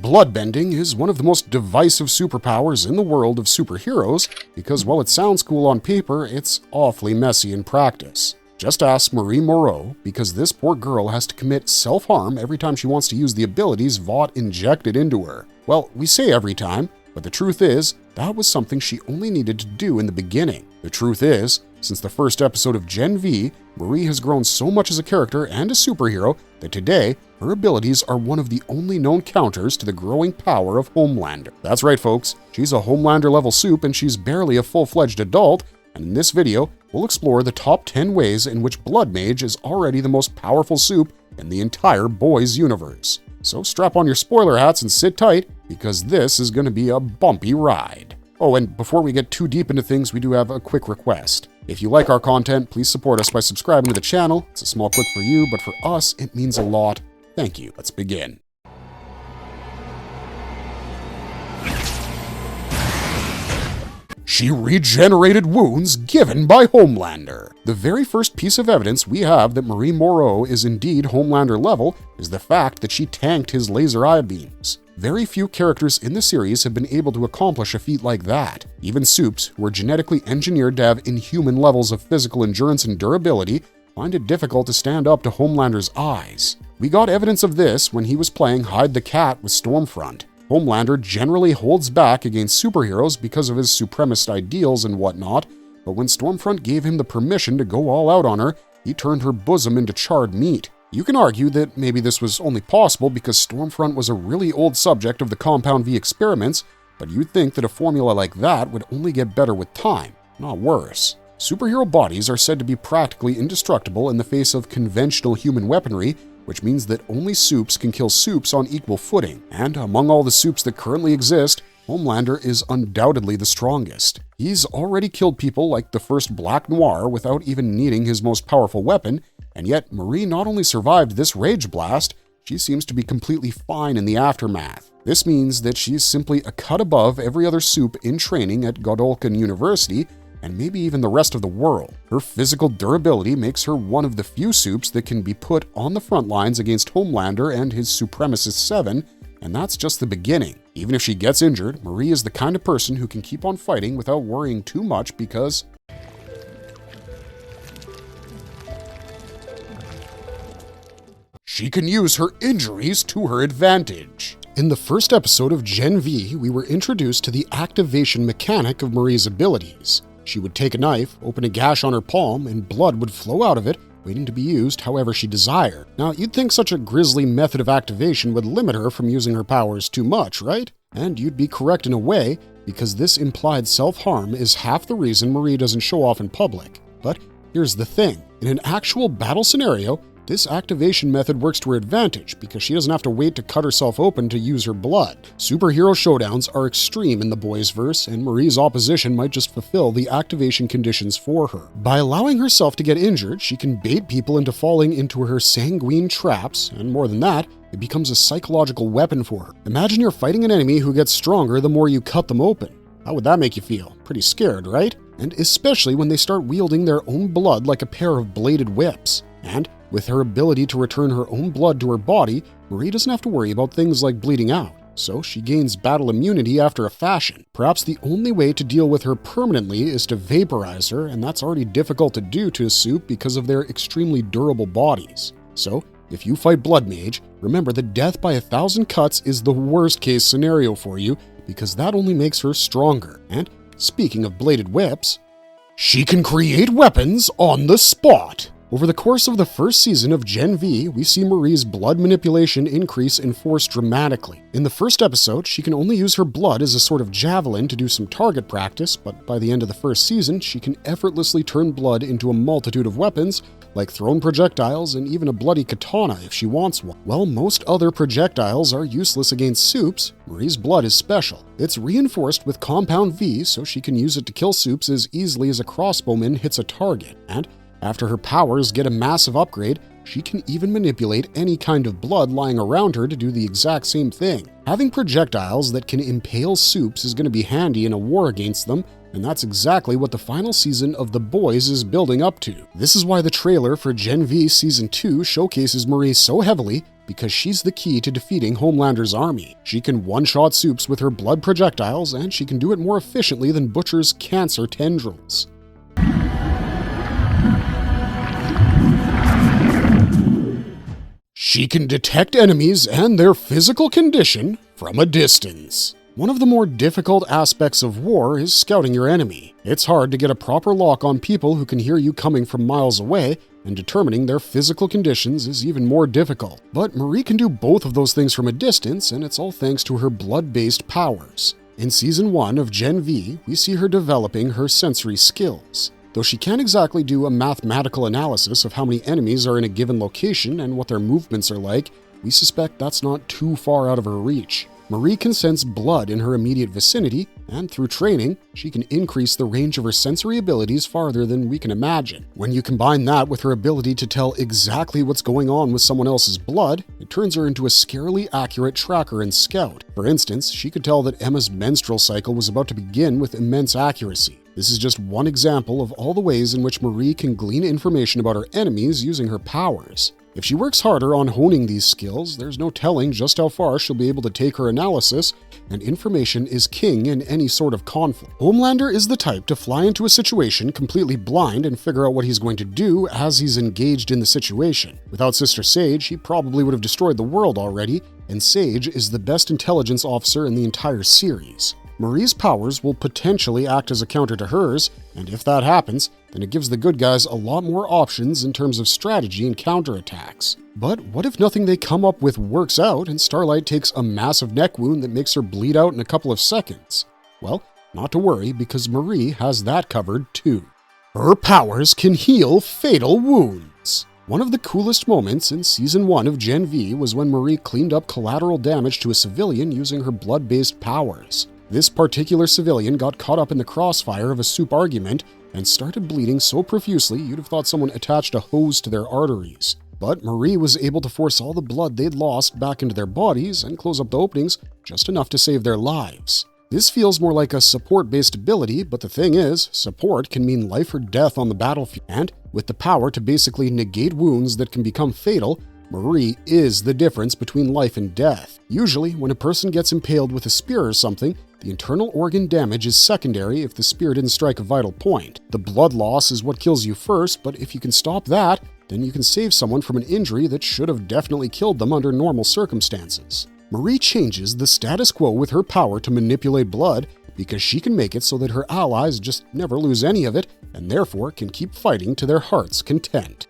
Bloodbending is one of the most divisive superpowers in the world of superheroes because while it sounds cool on paper, it's awfully messy in practice. Just ask Marie Moreau, because this poor girl has to commit self-harm every time she wants to use the abilities Vought injected into her. Well, we say every time, but the truth is, that was something she only needed to do in the beginning. The truth is, since the first episode of Gen V, Marie has grown so much as a character and a superhero that today, her abilities are one of the only known counters to the growing power of Homelander. That's right, folks. She's a Homelander-level Supe and she's barely a full-fledged adult, and in this video, we'll explore the top 10 ways in which Blood Mage is already the most powerful Supe in the entire boys universe. So strap on your spoiler hats and sit tight, because this is going to be a bumpy ride. Oh, and before we get too deep into things, we do have a quick request. If you like our content, please support us by subscribing to the channel. It's a small click for you, but for us, it means a lot. Thank you. Let's begin. She regenerated wounds given by Homelander. The very first piece of evidence we have that Marie Moreau is indeed Homelander level is the fact that she tanked his laser eye beams. Very few characters in the series have been able to accomplish a feat like that. Even Supes, who are genetically engineered to have inhuman levels of physical endurance and durability, find it difficult to stand up to Homelander's eyes. We got evidence of this when he was playing Hide the Cat with Stormfront. Homelander generally holds back against superheroes because of his supremacist ideals and whatnot, but when Stormfront gave him the permission to go all out on her, he turned her bosom into charred meat. You can argue that maybe this was only possible because Stormfront was a really old subject of the Compound V experiments, but you'd think that a formula like that would only get better with time, not worse. Superhero bodies are said to be practically indestructible in the face of conventional human weaponry, which means that only Supes can kill Supes on equal footing. And among all the Supes that currently exist, Homelander is undoubtedly the strongest. He's already killed people like the first Black Noir without even needing his most powerful weapon, and yet Marie not only survived this rage blast, she seems to be completely fine in the aftermath. This means that she's simply a cut above every other Supe in training at Godolphin University, and maybe even the rest of the world. Her physical durability makes her one of the few Supes that can be put on the front lines against Homelander and his supremacist Seven, and that's just the beginning. Even if she gets injured, Marie is the kind of person who can keep on fighting without worrying too much because she can use her injuries to her advantage. In the first episode of Gen V, we were introduced to the activation mechanic of Marie's abilities. She would take a knife, open a gash on her palm, and blood would flow out of it, waiting to be used however she desired. Now, you'd think such a grisly method of activation would limit her from using her powers too much, right? And you'd be correct in a way, because this implied self-harm is half the reason Marie doesn't show off in public. But here's the thing. In an actual battle scenario, this activation method works to her advantage because she doesn't have to wait to cut herself open to use her blood. Superhero showdowns are extreme in the boys verse, and Marie's opposition might just fulfill the activation conditions for her. By allowing herself to get injured, she can bait people into falling into her sanguine traps, and more than that, it becomes a psychological weapon for her. Imagine you're fighting an enemy who gets stronger the more you cut them open. How would that make you feel? Pretty scared, right? And especially when they start wielding their own blood like a pair of bladed whips. And with her ability to return her own blood to her body, Marie doesn't have to worry about things like bleeding out, so she gains battle immunity after a fashion. Perhaps the only way to deal with her permanently is to vaporize her, and that's already difficult to do to a Supe because of their extremely durable bodies. So, if you fight Blood Mage, remember that death by 1,000 cuts is the worst case scenario for you, because that only makes her stronger. And speaking of bladed whips, she can create weapons on the spot. Over the course of the first season of Gen V, we see Marie's blood manipulation increase in force dramatically. In the first episode, she can only use her blood as a sort of javelin to do some target practice, but by the end of the first season, she can effortlessly turn blood into a multitude of weapons, like thrown projectiles and even a bloody katana if she wants one. While most other projectiles are useless against Supes, Marie's blood is special. It's reinforced with Compound V, so she can use it to kill Supes as easily as a crossbowman hits a target, and after her powers get a massive upgrade, she can even manipulate any kind of blood lying around her to do the exact same thing. Having projectiles that can impale Supes is going to be handy in a war against them, and that's exactly what the final season of The Boys is building up to. This is why the trailer for Gen V Season 2 showcases Marie so heavily because she's the key to defeating Homelander's army. She can one-shot Supes with her blood projectiles, and she can do it more efficiently than Butcher's cancer tendrils. She can detect enemies and their physical condition from a distance. One of the more difficult aspects of war is scouting your enemy. It's hard to get a proper lock on people who can hear you coming from miles away, and determining their physical conditions is even more difficult. But Marie can do both of those things from a distance, and it's all thanks to her blood-based powers. In Season 1 of Gen V, we see her developing her sensory skills. Though she can't exactly do a mathematical analysis of how many enemies are in a given location and what their movements are like, we suspect that's not too far out of her reach. Marie can sense blood in her immediate vicinity, and through training, she can increase the range of her sensory abilities farther than we can imagine. When you combine that with her ability to tell exactly what's going on with someone else's blood, it turns her into a scarily accurate tracker and scout. For instance, she could tell that Emma's menstrual cycle was about to begin with immense accuracy. This is just one example of all the ways in which Marie can glean information about her enemies using her powers. If she works harder on honing these skills, there's no telling just how far she'll be able to take her analysis, and information is king in any sort of conflict. Homelander is the type to fly into a situation completely blind and figure out what he's going to do as he's engaged in the situation. Without Sister Sage, he probably would have destroyed the world already, and Sage is the best intelligence officer in the entire series. Marie's powers will potentially act as a counter to hers, and if that happens, then it gives the good guys a lot more options in terms of strategy and counterattacks. But what if nothing they come up with works out and Starlight takes a massive neck wound that makes her bleed out in a couple of seconds? Well, not to worry, because Marie has that covered too. Her powers can heal fatal wounds. One of the coolest moments in Season 1 of Gen V was when Marie cleaned up collateral damage to a civilian using her blood-based powers. This particular civilian got caught up in the crossfire of a Supe argument and started bleeding so profusely you'd have thought someone attached a hose to their arteries. But Marie was able to force all the blood they'd lost back into their bodies and close up the openings just enough to save their lives. This feels more like a support-based ability, but the thing is, support can mean life or death on the battlefield, and with the power to basically negate wounds that can become fatal, Marie is the difference between life and death. Usually, when a person gets impaled with a spear or something, the internal organ damage is secondary if the spear didn't strike a vital point. The blood loss is what kills you first, but if you can stop that, then you can save someone from an injury that should have definitely killed them under normal circumstances. Marie changes the status quo with her power to manipulate blood because she can make it so that her allies just never lose any of it and therefore can keep fighting to their heart's content.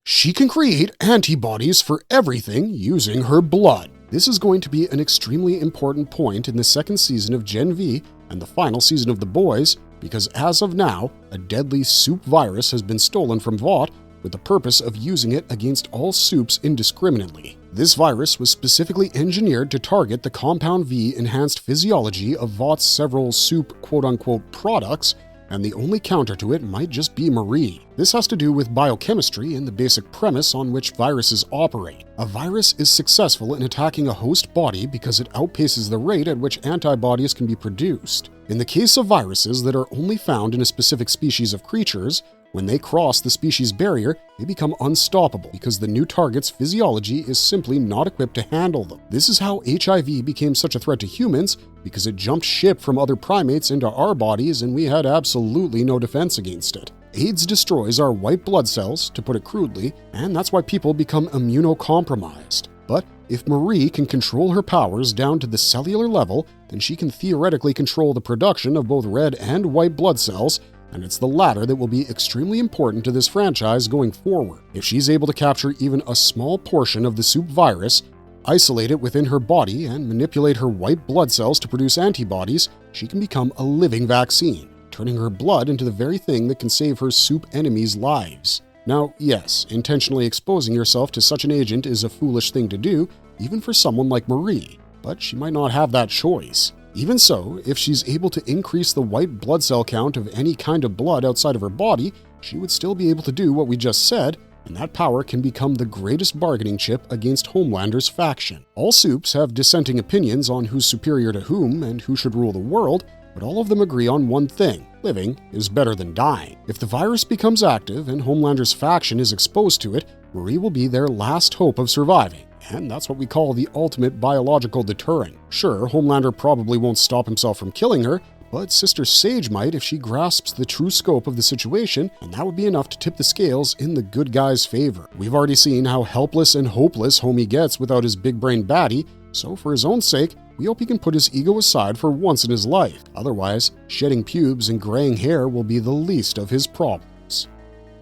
She can create antibodies for everything using her blood. This is going to be an extremely important point in the second season of Gen V and the final season of The Boys, because as of now, a deadly Supe virus has been stolen from Vought with the purpose of using it against all Supes indiscriminately. This virus was specifically engineered to target the Compound V enhanced physiology of Vaught's several Supe quote-unquote products, and the only counter to it might just be Marie. This has to do with biochemistry and the basic premise on which viruses operate. A virus is successful in attacking a host body because it outpaces the rate at which antibodies can be produced. In the case of viruses that are only found in a specific species of creatures, when they cross the species barrier, they become unstoppable because the new target's physiology is simply not equipped to handle them. This is how HIV became such a threat to humans, because it jumped ship from other primates into our bodies and we had absolutely no defense against it. AIDS destroys our white blood cells, to put it crudely, and that's why people become immunocompromised. But if Marie can control her powers down to the cellular level, then she can theoretically control the production of both red and white blood cells, and it's the latter that will be extremely important to this franchise going forward. If she's able to capture even a small portion of the Supe virus, isolate it within her body, and manipulate her white blood cells to produce antibodies, she can become a living vaccine, turning her blood into the very thing that can save her Supe enemies' lives. Now, yes, intentionally exposing yourself to such an agent is a foolish thing to do, even for someone like Marie, but she might not have that choice. Even so, if she's able to increase the white blood cell count of any kind of blood outside of her body, she would still be able to do what we just said, and that power can become the greatest bargaining chip against Homelander's faction. All Supes have dissenting opinions on who's superior to whom and who should rule the world, but all of them agree on one thing: living is better than dying. If the virus becomes active and Homelander's faction is exposed to it, Marie will be their last hope of surviving, and that's what we call the ultimate biological deterrent. Sure, Homelander probably won't stop himself from killing her, but Sister Sage might if she grasps the true scope of the situation, and that would be enough to tip the scales in the good guy's favor. We've already seen how helpless and hopeless Homie gets without his big brain baddie, so for his own sake, we hope he can put his ego aside for once in his life. Otherwise, shedding pubes and graying hair will be the least of his problems.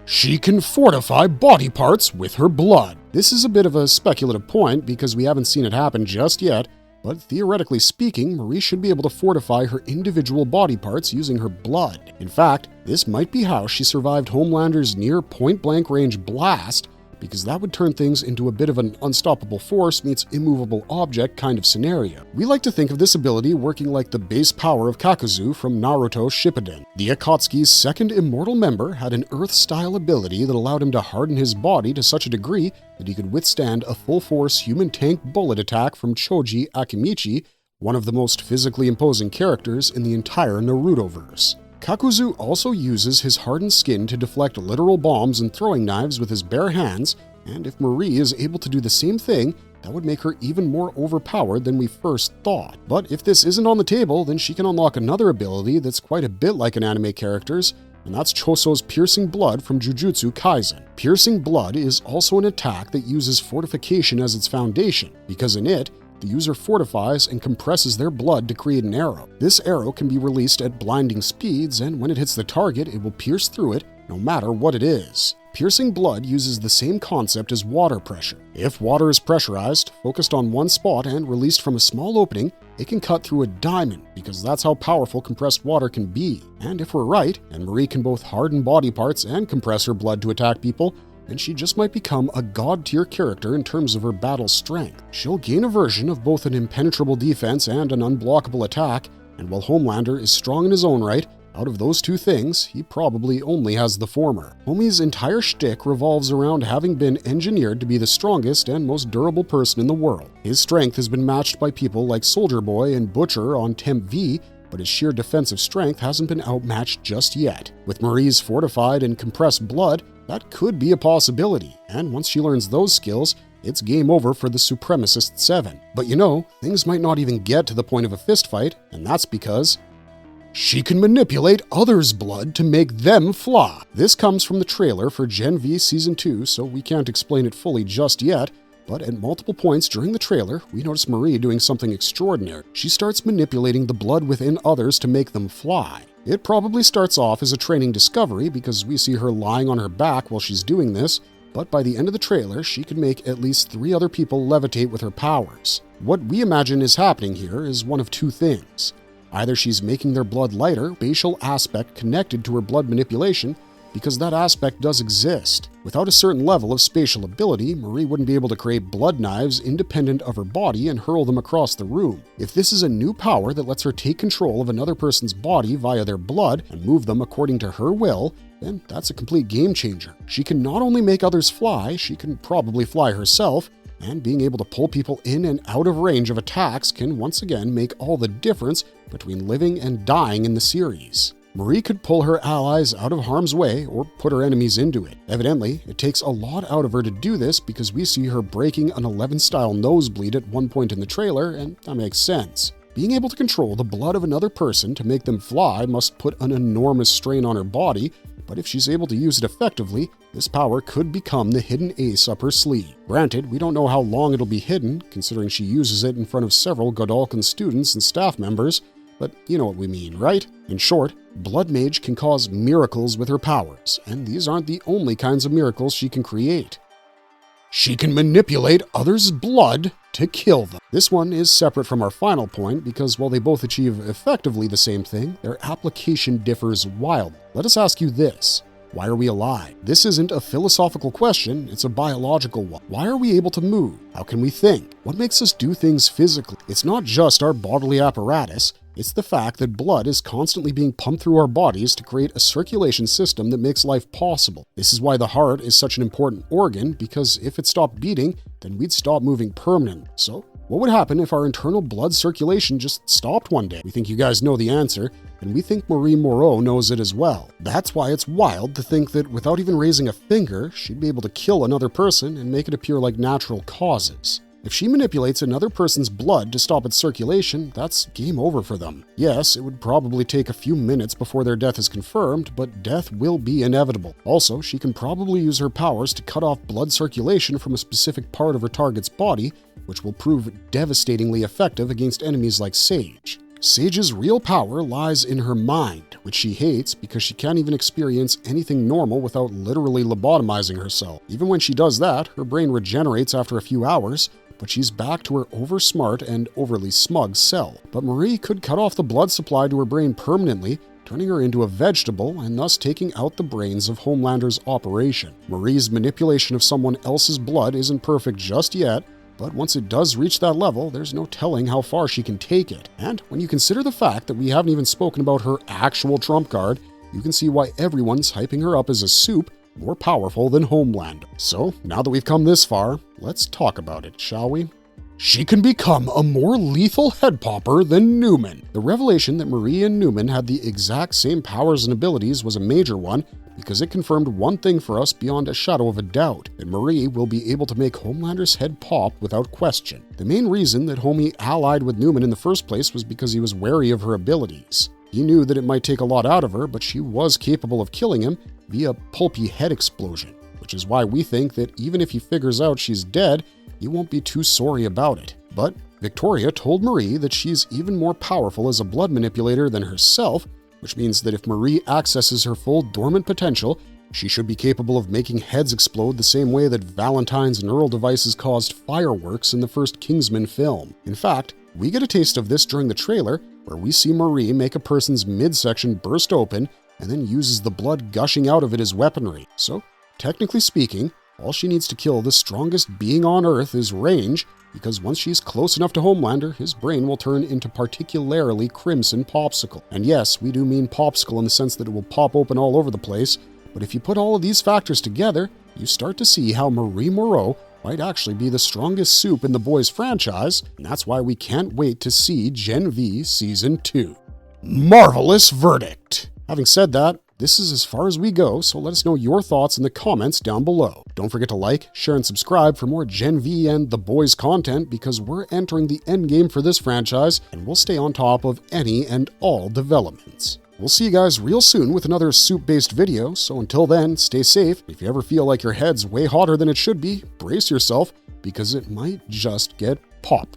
She can fortify body parts with her blood. This is a bit of a speculative point because we haven't seen it happen just yet, but theoretically speaking, Marie should be able to fortify her individual body parts using her blood. In fact, this might be how she survived Homelander's near point-blank range blast, because that would turn things into a bit of an unstoppable force meets immovable object kind of scenario. We like to think of this ability working like the base power of Kakuzu from Naruto Shippuden. The Akatsuki's second immortal member had an Earth-style ability that allowed him to harden his body to such a degree that he could withstand a full-force human tank bullet attack from Choji Akimichi, one of the most physically imposing characters in the entire Naruto-verse. Kakuzu also uses his hardened skin to deflect literal bombs and throwing knives with his bare hands, and if Marie is able to do the same thing, that would make her even more overpowered than we first thought. But if this isn't on the table, then she can unlock another ability that's quite a bit like an anime character's, and that's Choso's Piercing Blood from Jujutsu Kaisen. Piercing Blood is also an attack that uses fortification as its foundation, because in it, the user fortifies and compresses their blood to create an arrow. This arrow can be released at blinding speeds, and when it hits the target, it will pierce through it, no matter what it is. Piercing Blood uses the same concept as water pressure. If water is pressurized, focused on one spot, and released from a small opening, it can cut through a diamond, because that's how powerful compressed water can be. And if we're right, and Marie can both harden body parts and compress her blood to attack people, then she just might become a god-tier character in terms of her battle strength. She'll gain a version of both an impenetrable defense and an unblockable attack, and while Homelander is strong in his own right, out of those two things, he probably only has the former. Homie's entire shtick revolves around having been engineered to be the strongest and most durable person in the world. His strength has been matched by people like Soldier Boy and Butcher on Temp V, but his sheer defensive strength hasn't been outmatched just yet. With Marie's fortified and compressed blood, that could be a possibility, and once she learns those skills, it's game over for the Supremacist 7. But you know, things might not even get to the point of a fistfight, and that's because she can manipulate others' blood to make them fly. This comes from the trailer for Gen V Season 2, so we can't explain it fully just yet, but at multiple points during the trailer, we notice Marie doing something extraordinary. She starts manipulating the blood within others to make them fly. It probably starts off as a training discovery because we see her lying on her back while she's doing this, but by the end of the trailer, she can make at least 3 other people levitate with her powers. What we imagine is happening here is one of two things. Either she's making their blood lighter, spatial aspect connected to her blood manipulation, because that aspect does exist. Without a certain level of spatial ability, Marie wouldn't be able to create blood knives independent of her body and hurl them across the room. If this is a new power that lets her take control of another person's body via their blood and move them according to her will, then that's a complete game changer. She can not only make others fly, she can probably fly herself, and being able to pull people in and out of range of attacks can once again make all the difference between living and dying in the series. Marie could pull her allies out of harm's way or put her enemies into it. Evidently, it takes a lot out of her to do this because we see her breaking an 11-style nosebleed at one point in the trailer, and that makes sense. Being able to control the blood of another person to make them fly must put an enormous strain on her body, but if she's able to use it effectively, this power could become the hidden ace up her sleeve. Granted, we don't know how long it'll be hidden, considering she uses it in front of several Godalkin students and staff members, but you know what we mean, right? In short, Blood Mage can cause miracles with her powers, and these aren't the only kinds of miracles she can create. She can manipulate others' blood to kill them. This one is separate from our final point because while they both achieve effectively the same thing, their application differs wildly. Let us ask you this. Why are we alive? This isn't a philosophical question, it's a biological one. Why are we able to move? How can we think? What makes us do things physically? It's not just our bodily apparatus, it's the fact that blood is constantly being pumped through our bodies to create a circulation system that makes life possible. This is why the heart is such an important organ, because if it stopped beating, then we'd stop moving permanently. So, what would happen if our internal blood circulation just stopped one day? We think you guys know the answer, and we think Marie Moreau knows it as well. That's why it's wild to think that without even raising a finger, she'd be able to kill another person and make it appear like natural causes. If she manipulates another person's blood to stop its circulation, that's game over for them. Yes, it would probably take a few minutes before their death is confirmed, but death will be inevitable. Also, she can probably use her powers to cut off blood circulation from a specific part of her target's body, which will prove devastatingly effective against enemies like Sage. Sage's real power lies in her mind, which she hates because she can't even experience anything normal without literally lobotomizing herself. Even when she does that, her brain regenerates after a few hours, but she's back to her oversmart and overly smug self. But Marie could cut off the blood supply to her brain permanently, turning her into a vegetable and thus taking out the brains of Homelander's operation. Marie's manipulation of someone else's blood isn't perfect just yet, but once it does reach that level, there's no telling how far she can take it. And when you consider the fact that we haven't even spoken about her actual trump card, you can see why everyone's hyping her up as a Supe more powerful than Homelander. So, now that we've come this far, let's talk about it, shall we? She can become a more lethal head popper than Newman. The revelation that Marie and Newman had the exact same powers and abilities was a major one, because it confirmed one thing for us beyond a shadow of a doubt, that Marie will be able to make Homelander's head pop without question. The main reason that Homie allied with Newman in the first place was because he was wary of her abilities. He knew that it might take a lot out of her, but she was capable of killing him via pulpy head explosion, which is why we think that even if he figures out she's dead, he won't be too sorry about it. But Victoria told Marie that she's even more powerful as a blood manipulator than herself, which means that if Marie accesses her full dormant potential, she should be capable of making heads explode the same way that Valentine's neural devices caused fireworks in the first Kingsman film. In fact, we get a taste of this during the trailer, where we see Marie make a person's midsection burst open and then uses the blood gushing out of it as weaponry. So, technically speaking, all she needs to kill the strongest being on Earth is range, because once she's close enough to Homelander, his brain will turn into particularly crimson popsicle. And yes, we do mean popsicle in the sense that it will pop open all over the place, but if you put all of these factors together, you start to see how Marie Moreau might actually be the strongest Supe in the Boys franchise, and that's why we can't wait to see Gen V Season 2. Marvelous verdict! Having said that, this is as far as we go, so let us know your thoughts in the comments down below. Don't forget to like, share, and subscribe for more Gen V and The Boys content, because we're entering the endgame for this franchise, and we'll stay on top of any and all developments. We'll see you guys real soon with another Supe-based video, so until then, stay safe. If you ever feel like your head's way hotter than it should be, brace yourself, because it might just get popped.